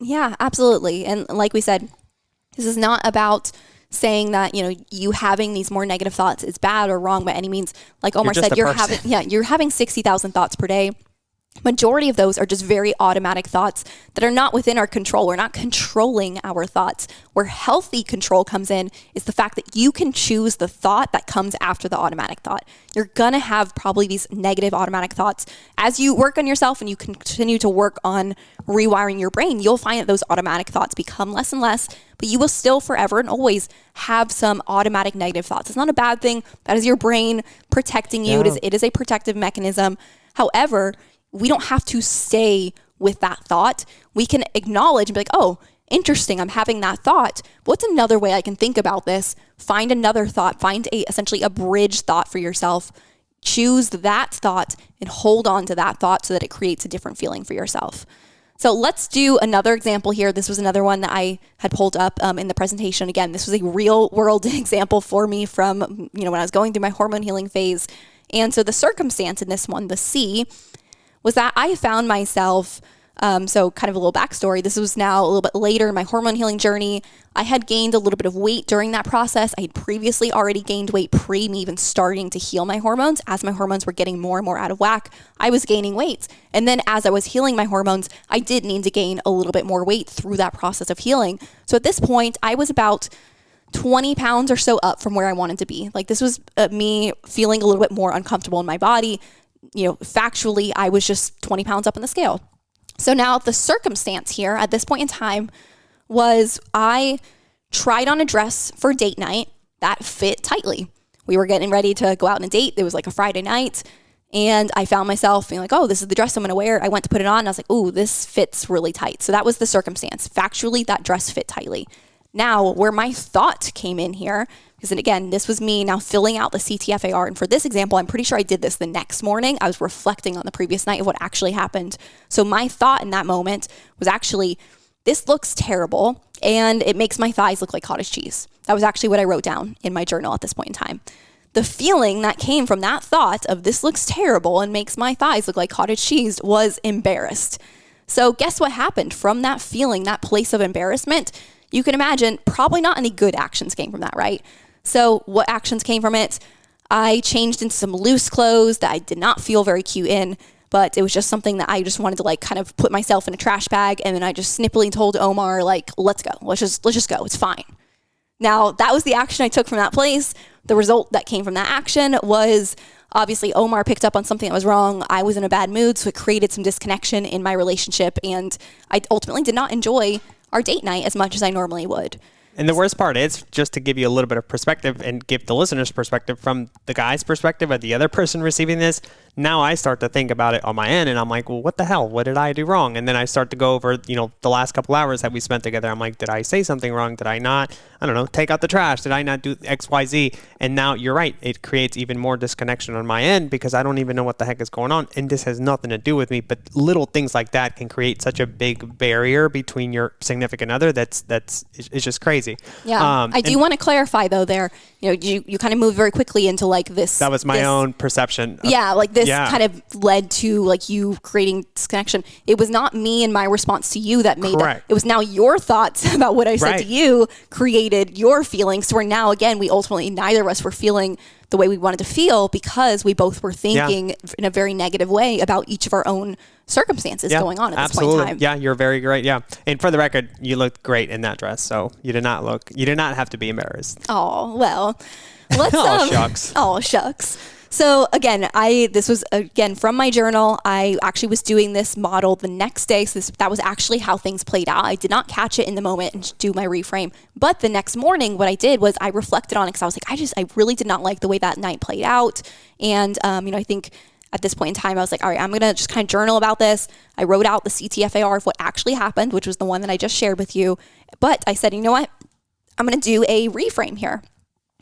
Yeah, absolutely. And like we said, this is not about saying that, you having these more negative thoughts is bad or wrong by any means. Like Omar said, you're having 60,000 thoughts per day. Majority of those are just very automatic thoughts that are not within our control. We're not controlling our thoughts. Where healthy control comes in is the fact that you can choose the thought that comes after the automatic thought. You're going to have probably these negative automatic thoughts. As you work on yourself and you continue to work on rewiring your brain, you'll find that those automatic thoughts become less and less, but you will still forever and always have some automatic negative thoughts. It's not a bad thing. That is your brain protecting you. Yeah. It is a protective mechanism. However, we don't have to stay with that thought. We can acknowledge and be like, oh, interesting, I'm having that thought. What's another way I can think about this? Find another thought. Find essentially a bridge thought for yourself. Choose that thought and hold on to that thought so that it creates a different feeling for yourself. So let's do another example here. This was another one that I had pulled up in the presentation. Again, this was a real world example for me from, when I was going through my hormone healing phase. And so the circumstance in this one, the C, was that I found myself, so kind of a little backstory, this was now a little bit later in my hormone healing journey. I had gained a little bit of weight during that process. I had previously already gained weight pre me even starting to heal my hormones. As my hormones were getting more and more out of whack, I was gaining weight. And then as I was healing my hormones, I did need to gain a little bit more weight through that process of healing. So at this point, I was about 20 pounds or so up from where I wanted to be. Like this was me feeling a little bit more uncomfortable in my body. Factually, I was just 20 pounds up on the scale. So now the circumstance here at this point in time was I tried on a dress for date night that fit tightly. We were getting ready to go out on a date. It was like a Friday night. And I found myself being like, oh, this is the dress I'm going to wear. I went to put it on and I was like, oh, this fits really tight. So that was the circumstance. Factually, that dress fit tightly. Now, where my thought came in here, because again, this was me now filling out the CTFAR. And for this example, I'm pretty sure I did this the next morning. I was reflecting on the previous night of what actually happened. So my thought in that moment was actually, this looks terrible and it makes my thighs look like cottage cheese. That was actually what I wrote down in my journal at this point in time. The feeling that came from that thought of this looks terrible and makes my thighs look like cottage cheese was embarrassed. So guess what happened from that feeling, that place of embarrassment? You can imagine probably not any good actions came from that, right? So what actions came from it? I changed into some loose clothes that I did not feel very cute in, but it was just something that I just wanted to kind of put myself in a trash bag. And then I just snippily told Omar, let's go. Let's just go. It's fine. Now that was the action I took from that place. The result that came from that action was obviously Omar picked up on something that was wrong. I was in a bad mood, so it created some disconnection in my relationship. And I ultimately did not enjoy our date night as much as I normally would. And the worst part is, just to give you a little bit of perspective and give the listeners perspective from the guy's perspective of the other person receiving this, now I start to think about it on my end and I'm like, well, what the hell? What did I do wrong? And then I start to go over, the last couple hours that we spent together. I'm like, did I say something wrong? Did I not, take out the trash? Did I not do X, Y, Z? And now you're right. It creates even more disconnection on my end because I don't even know what the heck is going on. And this has nothing to do with me, but little things like that can create such a big barrier between your significant other. It's just crazy. Yeah. I do want to clarify though there, you kind of move very quickly into this. That was my own perception. This kind of led to you creating disconnection. It was not me and my response to you that made that. It was now your thoughts about what I said to you created your feelings. So we're now, again, we ultimately, neither of us were feeling the way we wanted to feel because we both were thinking in a very negative way about each of our own circumstances going on at this point in time. Yeah, you're very great. Yeah. And for the record, you looked great in that dress. So you did not have to be embarrassed. Oh, well, let's, shucks. Oh, shucks. So again, this was again from my journal. I actually was doing this model the next day. So that was actually how things played out. I did not catch it in the moment and do my reframe. But the next morning, what I did was I reflected on it because I was like, I really did not like the way that night played out. And, I think at this point in time, I was like, all right, I'm going to just kind of journal about this. I wrote out the CTFAR of what actually happened, which was the one that I just shared with you. But I said, you know what? I'm going to do a reframe here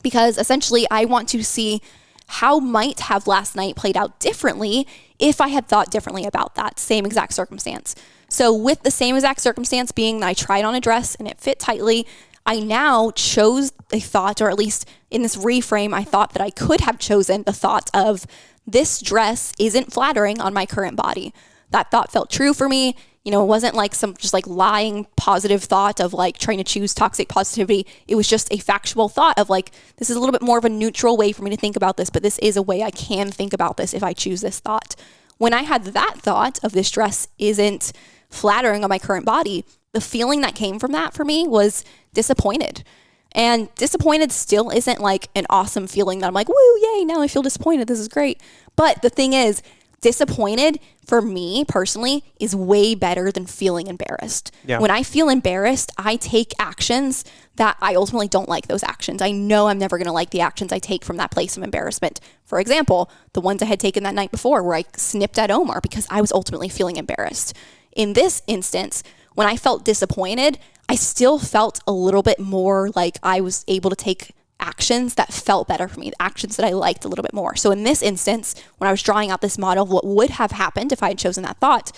because essentially I want to see how might have last night played out differently if I had thought differently about that same exact circumstance. So with the same exact circumstance being that I tried on a dress and it fit tightly, I now chose a thought, or at least in this reframe, I thought that I could have chosen the thought of this dress isn't flattering on my current body. That thought felt true for me. You know, it wasn't like some just like lying positive thought of like trying to choose toxic positivity. It was just a factual thought of like, this is a little bit more of a neutral way for me to think about this, but this is a way I can think about this if I choose this thought. When I had that thought of this dress isn't flattering on my current body, the feeling that came from that for me was disappointed. And disappointed still isn't like an awesome feeling that I'm like, woo, yay, now I feel disappointed. This is great. But the thing is, disappointed for me personally is way better than feeling embarrassed. Yeah. When I feel embarrassed, I take actions that I ultimately don't like those actions. I know I'm never going to like the actions I take from that place of embarrassment. For example, the ones I had taken that night before where I snipped at Omar because I was ultimately feeling embarrassed. In this instance, when I felt disappointed, I still felt a little bit more like I was able to take actions that felt better for me, the actions that I liked a little bit more. So in this instance, when I was drawing out this model of what would have happened if I had chosen that thought,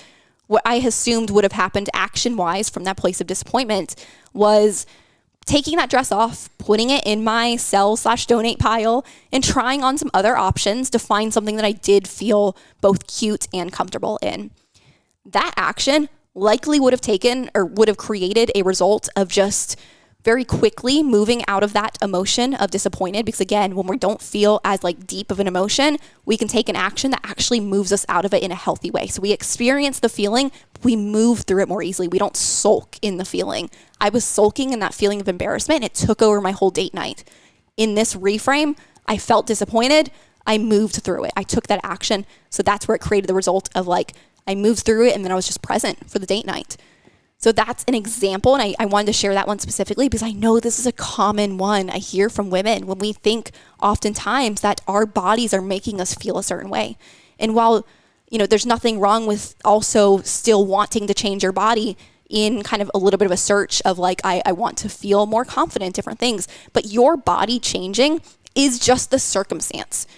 what I assumed would have happened action-wise from that place of disappointment was taking that dress off, putting it in my sell/donate pile, and trying on some other options to find something that I did feel both cute and comfortable in. That action likely would have taken or would have created a result of just very quickly moving out of that emotion of disappointed, because again, when we don't feel as like deep of an emotion, we can take an action that actually moves us out of it in a healthy way. So we experience the feeling, we move through it more easily. We don't sulk in the feeling. I was sulking in that feeling of embarrassment. It took over my whole date night. In this reframe, I felt disappointed. I moved through it. I took that action. So that's where it created the result of like, I moved through it and then I was just present for the date night. So that's an example, and I wanted to share that one specifically because I know this is a common one I hear from women when we think oftentimes that our bodies are making us feel a certain way. And while, you know, there's nothing wrong with also still wanting to change your body in kind of a little bit of a search of like, I want to feel more confident, different things, but your body changing is just the circumstance.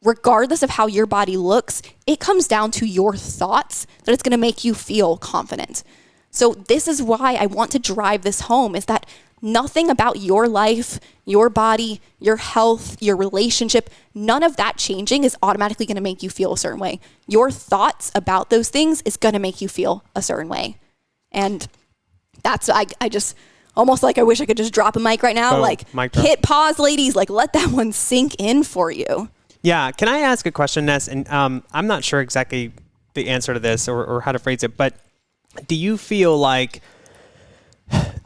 Regardless of how your body looks, it comes down to your thoughts that it's going to make you feel confident. So this is why I want to drive this home, is that nothing about your life, your body, your health, your relationship, none of that changing is automatically going to make you feel a certain way. Your thoughts about those things is going to make you feel a certain way. And that's, I just almost like I wish I could just drop a mic right now, hit pause, ladies, like let that one sink in for you. Yeah. Can I ask a question, Ness? And I'm not sure exactly the answer to this or how to phrase it, but do you feel like,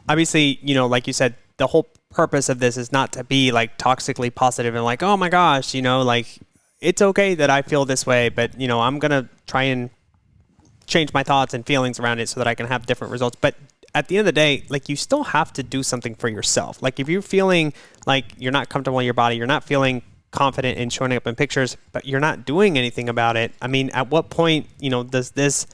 obviously, you know, like you said, the whole purpose of this is not to be like toxically positive and like, oh my gosh, you know, like it's okay that I feel this way, but you know, I'm going to try and change my thoughts and feelings around it so that I can have different results. But at the end of the day, like you still have to do something for yourself. Like if you're feeling like you're not comfortable in your body, you're not feeling confident in showing up in pictures, but you're not doing anything about it. I mean, at what point, you know, does this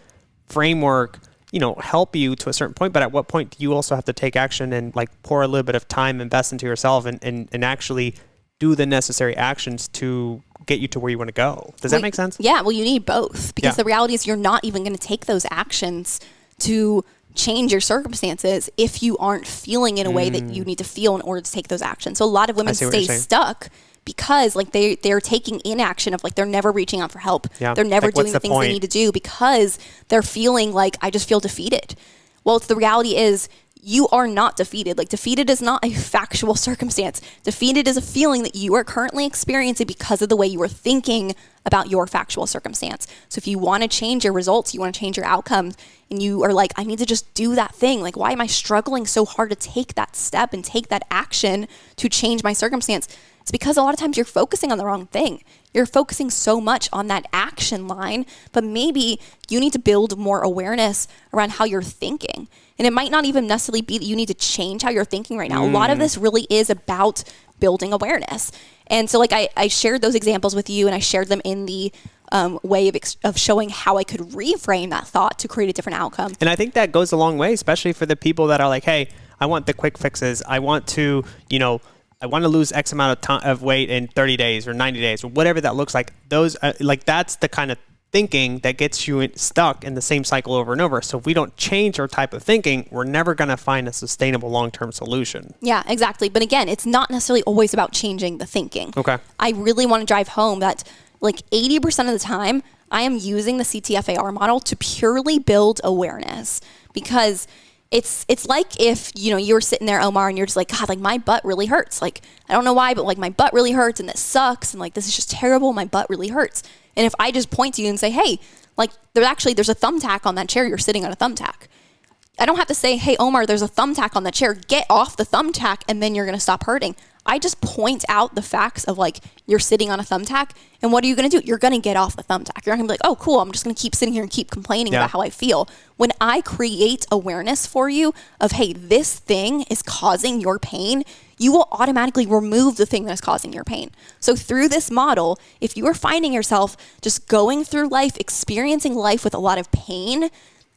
framework, you know, help you to a certain point, but at what point do you also have to take action and like pour a little bit of time, invest into yourself and actually do the necessary actions to get you to where you want to go? Does that make sense? Yeah. Well, you need both, because the reality is you're not even going to take those actions to change your circumstances if you aren't feeling in a way that you need to feel in order to take those actions. So a lot of women stay stuck because like they're taking inaction of like they're never reaching out for help. Yeah. They're never doing the things they need to do because they're feeling like I just feel defeated. Well, the reality is you are not defeated. Like defeated is not a factual circumstance. Defeated is a feeling that you are currently experiencing because of the way you are thinking about your factual circumstance. So if you want to change your results, you want to change your outcomes, and you are like, I need to just do that thing. Like, why am I struggling so hard to take that step and take that action to change my circumstance? It's because a lot of times you're focusing on the wrong thing. You're focusing so much on that action line, but maybe you need to build more awareness around how you're thinking. And it might not even necessarily be that you need to change how you're thinking right now. A lot of this really is about building awareness. And so like I shared those examples with you, and I shared them in the way of showing how I could reframe that thought to create a different outcome. And I think that goes a long way, especially for the people that are like, hey, I want the quick fixes. I want to, you know, I want to lose X amount of time of weight in 30 days or 90 days or whatever that looks like. Those like that's the kind of thinking that gets you stuck in the same cycle over and over. So if we don't change our type of thinking, we're never going to find a sustainable long-term solution. Yeah, exactly. But again, it's not necessarily always about changing the thinking. Okay. I really want to drive home that like 80% of the time, I am using the CTFAR model to purely build awareness, because it's like if, you were sitting there, Omar, and you're just like, God, like my butt really hurts. Like, I don't know why, but like my butt really hurts and this sucks. And like, this is just terrible. My butt really hurts. And if I just point to you and say, hey, like there's a thumbtack on that chair. You're sitting on a thumbtack. I don't have to say, hey, Omar, there's a thumbtack on the chair. Get off the thumbtack and then you're going to stop hurting. I just point out the facts of like, you're sitting on a thumbtack, and what are you going to do? You're going to get off the thumbtack. You're not going to be like, oh, cool, I'm just going to keep sitting here and keep complaining about how I feel. When I create awareness for you of, hey, this thing is causing your pain, you will automatically remove the thing that is causing your pain. So through this model, if you are finding yourself just going through life, experiencing life with a lot of pain,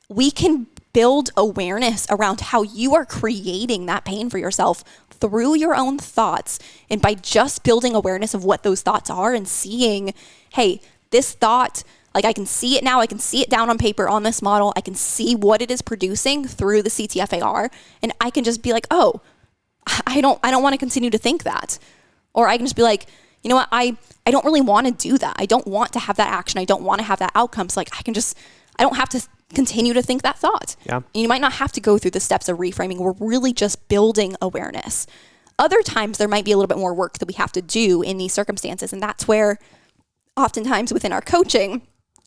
we can build awareness around how you are creating that pain for yourself through your own thoughts. And by just building awareness of what those thoughts are and seeing, hey, this thought, like I can see it now, I can see it down on paper on this model, I can see what it is producing through the CTFAR, and I can just be like, oh, I don't want to continue to think that. Or I can just be like, you know what, I don't really want to do that. I don't want to have that action. I don't want to have that outcome. So like I don't have to continue to think that thought. Yeah. You might not have to go through the steps of reframing. We're really just building awareness. Other times there might be a little bit more work that we have to do in these circumstances. And that's where oftentimes within our coaching,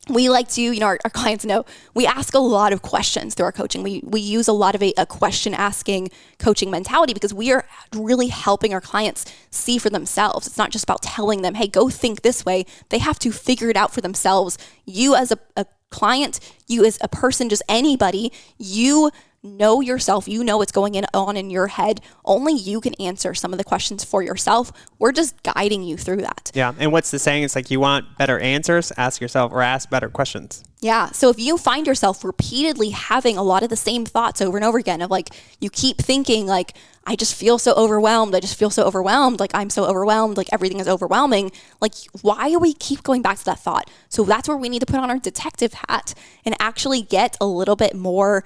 we like to, our clients know, we ask a lot of questions through our coaching. We use a lot of a question asking coaching mentality, because we are really helping our clients see for themselves. It's not just about telling them, hey, go think this way. They have to figure it out for themselves. You as a client, you as a person, just anybody, you know yourself, you know what's going on in your head. Only you can answer some of the questions for yourself. We're just guiding you through that. Yeah. And what's the saying? It's like, you want better answers, ask yourself, or ask better questions. Yeah. So if you find yourself repeatedly having a lot of the same thoughts over and over again of like, you keep thinking like, I just feel so overwhelmed. I just feel so overwhelmed. Like I'm so overwhelmed. Like everything is overwhelming. Like why do we keep going back to that thought? So that's where we need to put on our detective hat and actually get a little bit more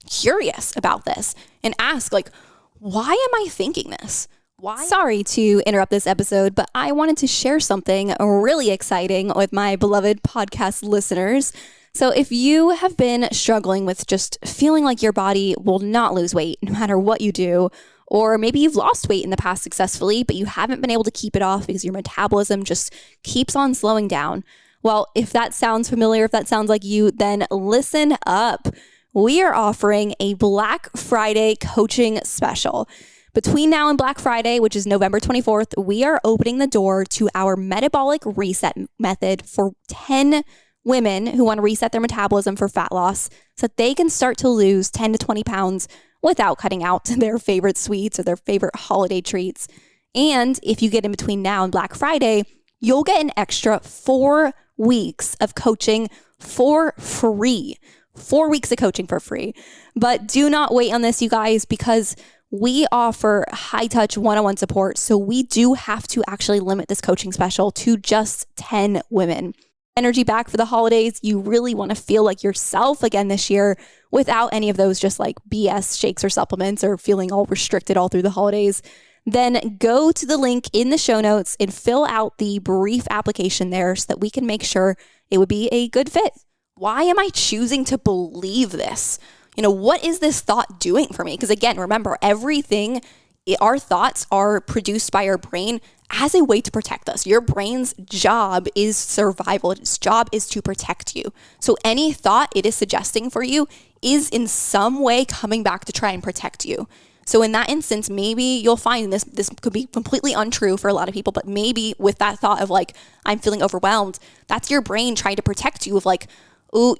curious about this and ask like, why am I thinking this? Why? Sorry to interrupt this episode, but I wanted to share something really exciting with my beloved podcast listeners. So if you have been struggling with just feeling like your body will not lose weight no matter what you do, or maybe you've lost weight in the past successfully, but you haven't been able to keep it off because your metabolism just keeps on slowing down. Well, if that sounds familiar, if that sounds like you, then listen up. We are offering a Black Friday coaching special. Between now and Black Friday, which is November 24th, we are opening the door to our metabolic reset method for 10 women who want to reset their metabolism for fat loss so that they can start to lose 10 to 20 pounds without cutting out their favorite sweets or their favorite holiday treats. And if you get in between now and Black Friday, you'll get an extra 4 weeks of coaching for free. 4 weeks of coaching for free. But do not wait on this, you guys, because we offer high-touch one-on-one support. So we do have to actually limit this coaching special to just 10 women. Energy back for the holidays. You really want to feel like yourself again this year without any of those just like BS shakes or supplements or feeling all restricted all through the holidays. Then go to the link in the show notes and fill out the brief application there so that we can make sure it would be a good fit. Why am I choosing to believe this? What is this thought doing for me? Because again, remember, our thoughts are produced by our brain as a way to protect us. Your brain's job is survival. Its job is to protect you. So any thought it is suggesting for you is in some way coming back to try and protect you. So in that instance, maybe you'll find this could be completely untrue for a lot of people, but maybe with that thought of like, I'm feeling overwhelmed, that's your brain trying to protect you of like, ooh,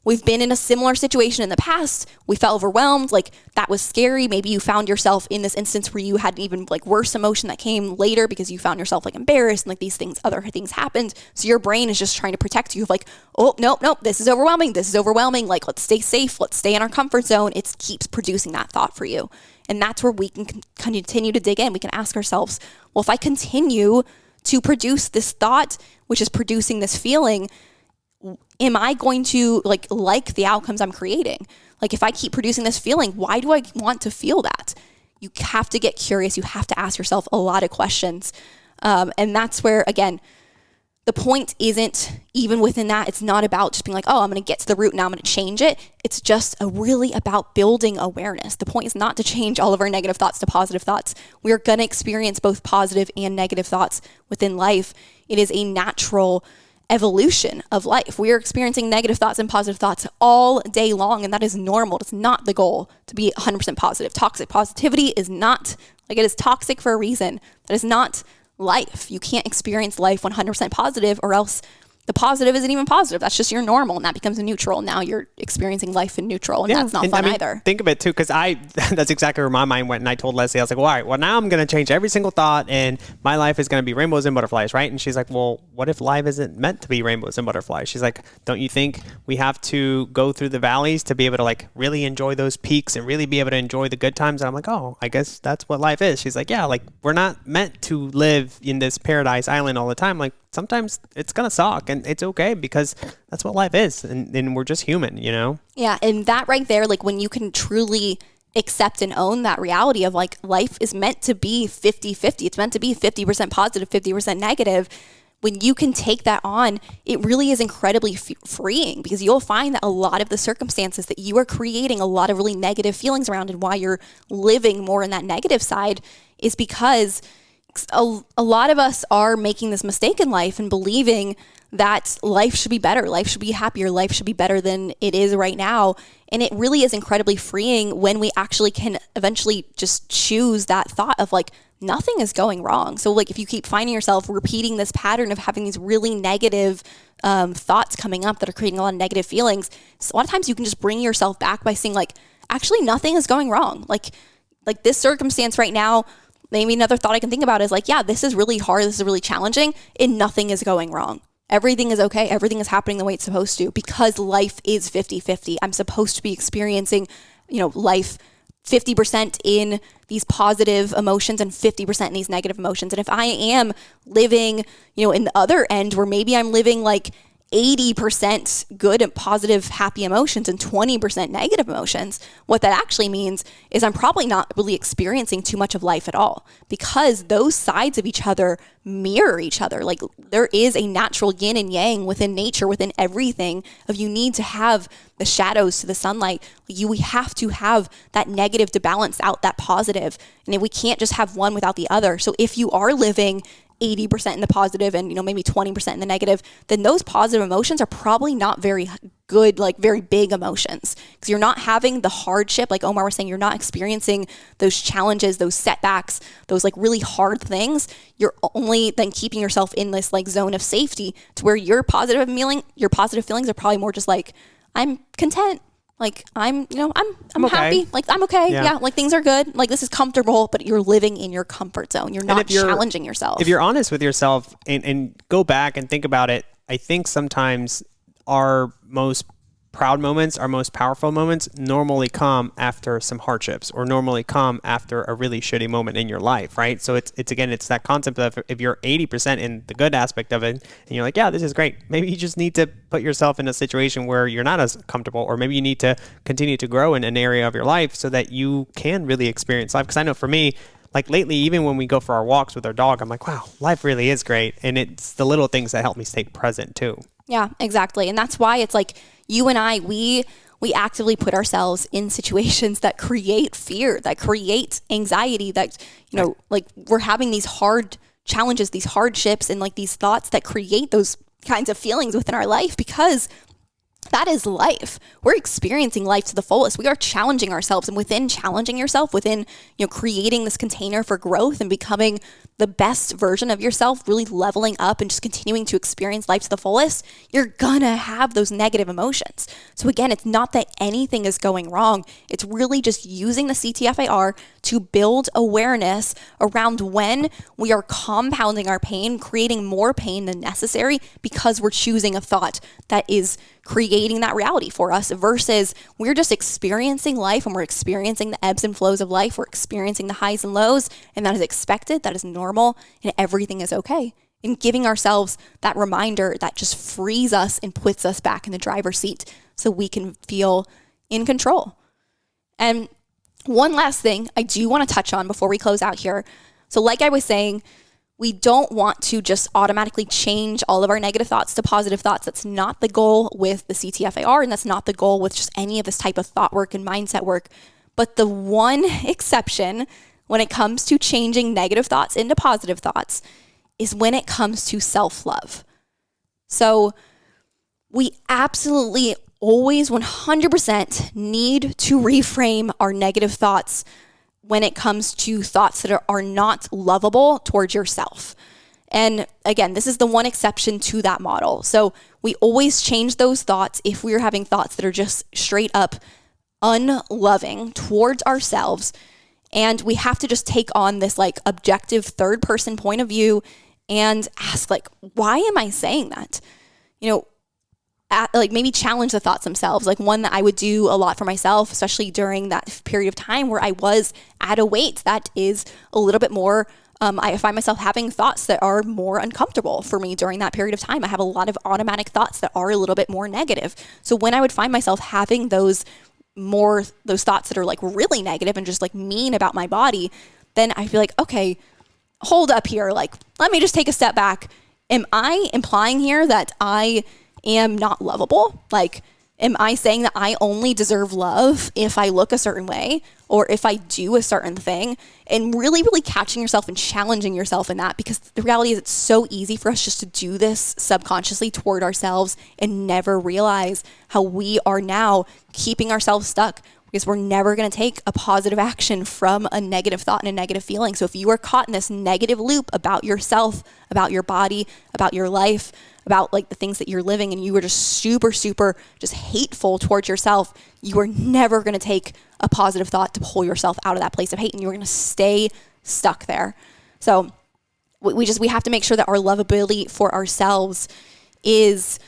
we've been in a similar situation in the past. We felt overwhelmed. Like that was scary. Maybe you found yourself in this instance where you had an even like worse emotion that came later because you found yourself like embarrassed and like other things happened. So your brain is just trying to protect you of like, oh, nope, this is overwhelming. This is overwhelming. Like, let's stay safe. Let's stay in our comfort zone. It keeps producing that thought for you. And that's where we can continue to dig in. We can ask ourselves, well, if I continue to produce this thought, which is producing this feeling, am I going to like the outcomes I'm creating? Like if I keep producing this feeling, why do I want to feel that? You have to get curious. You have to ask yourself a lot of questions. And that's where, again, the point isn't even within that. It's not about just being like, oh, I'm going to get to the root now, I'm going to change it. It's just really about building awareness. The point is not to change all of our negative thoughts to positive thoughts. We are going to experience both positive and negative thoughts within life. It is a natural evolution of life. We are experiencing negative thoughts and positive thoughts all day long, and that is normal. It's not the goal to be 100% positive. Toxic positivity is not, like, it is toxic for a reason. That is not life. You can't experience life 100% positive, or else the positive isn't even positive. That's just your normal, and that becomes a neutral. Now you're experiencing life in neutral, and that's not fun either. Think of it too, because that's exactly where my mind went. And I told Leslie, I was like, well, all right, well, now I'm going to change every single thought, and my life is going to be rainbows and butterflies, right? And she's like, well, what if life isn't meant to be rainbows and butterflies? She's like, don't you think we have to go through the valleys to be able to like really enjoy those peaks and really be able to enjoy the good times? And I'm like, oh, I guess that's what life is. She's like, yeah, like we're not meant to live in this paradise island all the time. Like, sometimes it's going to suck, and it's okay, because that's what life is. And we're just human, you know? Yeah. And that right there, like when you can truly accept and own that reality of like life is meant to be 50-50. It's meant to be 50% positive, 50% negative. When you can take that on, it really is incredibly freeing, because you'll find that a lot of the circumstances that you are creating a lot of really negative feelings around, and why you're living more in that negative side, is because a lot of us are making this mistake in life and believing that life should be better, life should be happier, life should be better than it is right now. And it really is incredibly freeing when we actually can eventually just choose that thought of like, nothing is going wrong. So like if you keep finding yourself repeating this pattern of having these really negative thoughts coming up that are creating a lot of negative feelings, so a lot of times you can just bring yourself back by saying like, actually nothing is going wrong. Like this circumstance right now, maybe another thought I can think about is like, yeah, this is really hard, this is really challenging, and nothing is going wrong. Everything is okay. Everything is happening the way it's supposed to, because life is 50-50. I'm supposed to be experiencing, life 50% in these positive emotions and 50% in these negative emotions. And if I am living, in the other end where maybe I'm living like 80% good and positive, happy emotions and 20% negative emotions, what that actually means is I'm probably not really experiencing too much of life at all, because those sides of each other mirror each other. Like there is a natural yin and yang within nature, within everything, of you need to have the shadows to the sunlight. We have to have that negative to balance out that positive. And we can't just have one without the other. So if you are living 80% in the positive and maybe 20% in the negative, then those positive emotions are probably not very good, like very big emotions, because you're not having the hardship, like Omar was saying. You're not experiencing those challenges, those setbacks, those like really hard things. You're only then keeping yourself in this like zone of safety, to where your positive feelings are probably more just like, I'm content. Like I'm okay. Happy. Like I'm okay. Yeah. Like things are good. Like this is comfortable, but you're living in your comfort zone. You're not challenging yourself. If you're honest with yourself and go back and think about it, I think sometimes our most proud moments, our most powerful moments normally come after some hardships, or normally come after a really shitty moment in your life, right? So it's that concept of, if you're 80% in the good aspect of it and you're like, yeah, this is great, maybe you just need to put yourself in a situation where you're not as comfortable, or maybe you need to continue to grow in an area of your life so that you can really experience life. Because I know for me, like lately, even when we go for our walks with our dog, I'm like, wow, life really is great. And it's the little things that help me stay present too. Yeah, exactly. And that's why it's like, you and I, we actively put ourselves in situations that create fear, that create anxiety, that, like we're having these hard challenges, these hardships, and like these thoughts that create those kinds of feelings within our life, because that is life. We're experiencing life to the fullest. We are challenging ourselves, and within challenging yourself, within, creating this container for growth and becoming the best version of yourself, really leveling up and just continuing to experience life to the fullest, you're gonna have those negative emotions. So again, it's not that anything is going wrong. It's really just using the CTFAR to build awareness around when we are compounding our pain, creating more pain than necessary, because we're choosing a thought that is creating that reality for us, versus we're just experiencing life, and we're experiencing the ebbs and flows of life. We're experiencing the highs and lows, and that is expected, that is normal, and everything is okay. And giving ourselves that reminder that just frees us and puts us back in the driver's seat so we can feel in control. And one last thing I do want to touch on before we close out here. So like I was saying, we don't want to just automatically change all of our negative thoughts to positive thoughts. That's not the goal with the CTFAR, and that's not the goal with just any of this type of thought work and mindset work. But the one exception when it comes to changing negative thoughts into positive thoughts is when it comes to self-love. So we absolutely always 100% need to reframe our negative thoughts when it comes to thoughts that are not lovable towards yourself. And again, this is the one exception to that model. So we always change those thoughts if we are having thoughts that are just straight up unloving towards ourselves. And we have to just take on this like objective third person point of view and ask like, why am I saying that? Like maybe challenge the thoughts themselves. Like one that I would do a lot for myself, especially during that period of time where I was at a weight that is a little bit more, I find myself having thoughts that are more uncomfortable for me during that period of time. I have a lot of automatic thoughts that are a little bit more negative. So when I would find myself having those thoughts that are like really negative and just like mean about my body, then I feel like, okay, hold up here. Like, let me just take a step back. Am I implying here that I am not lovable? Like, am I saying that I only deserve love if I look a certain way or if I do a certain thing? And really, really catching yourself and challenging yourself in that, because the reality is it's so easy for us just to do this subconsciously toward ourselves and never realize how we are now keeping ourselves stuck, because we're never going to take a positive action from a negative thought and a negative feeling. So if you are caught in this negative loop about yourself, about your body, about your life, about like the things that you're living, and you are just super, super just hateful towards yourself, you are never going to take a positive thought to pull yourself out of that place of hate, and you're going to stay stuck there. So we have to make sure that our lovability for ourselves is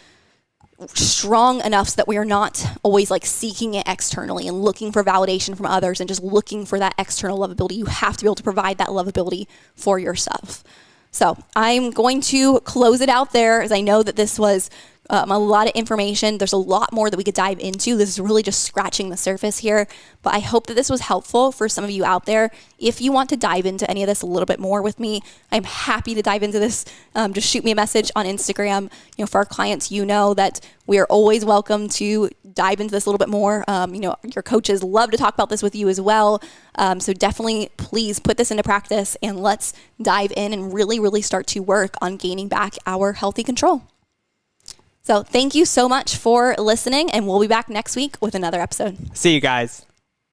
strong enough so that we are not always like seeking it externally and looking for validation from others and just looking for that external lovability. You have to be able to provide that lovability for yourself. So I'm going to close it out there, as I know that this was a lot of information. There's a lot more that we could dive into. This is really just scratching the surface here, but I hope that this was helpful for some of you out there. If you want to dive into any of this a little bit more with me, I'm happy to dive into this. Just shoot me a message on Instagram. For our clients, that we are always welcome to dive into this a little bit more. Your coaches love to talk about this with you as well. So definitely please put this into practice and let's dive in and really, really start to work on gaining back our healthy control. So thank you so much for listening, and we'll be back next week with another episode. See you guys.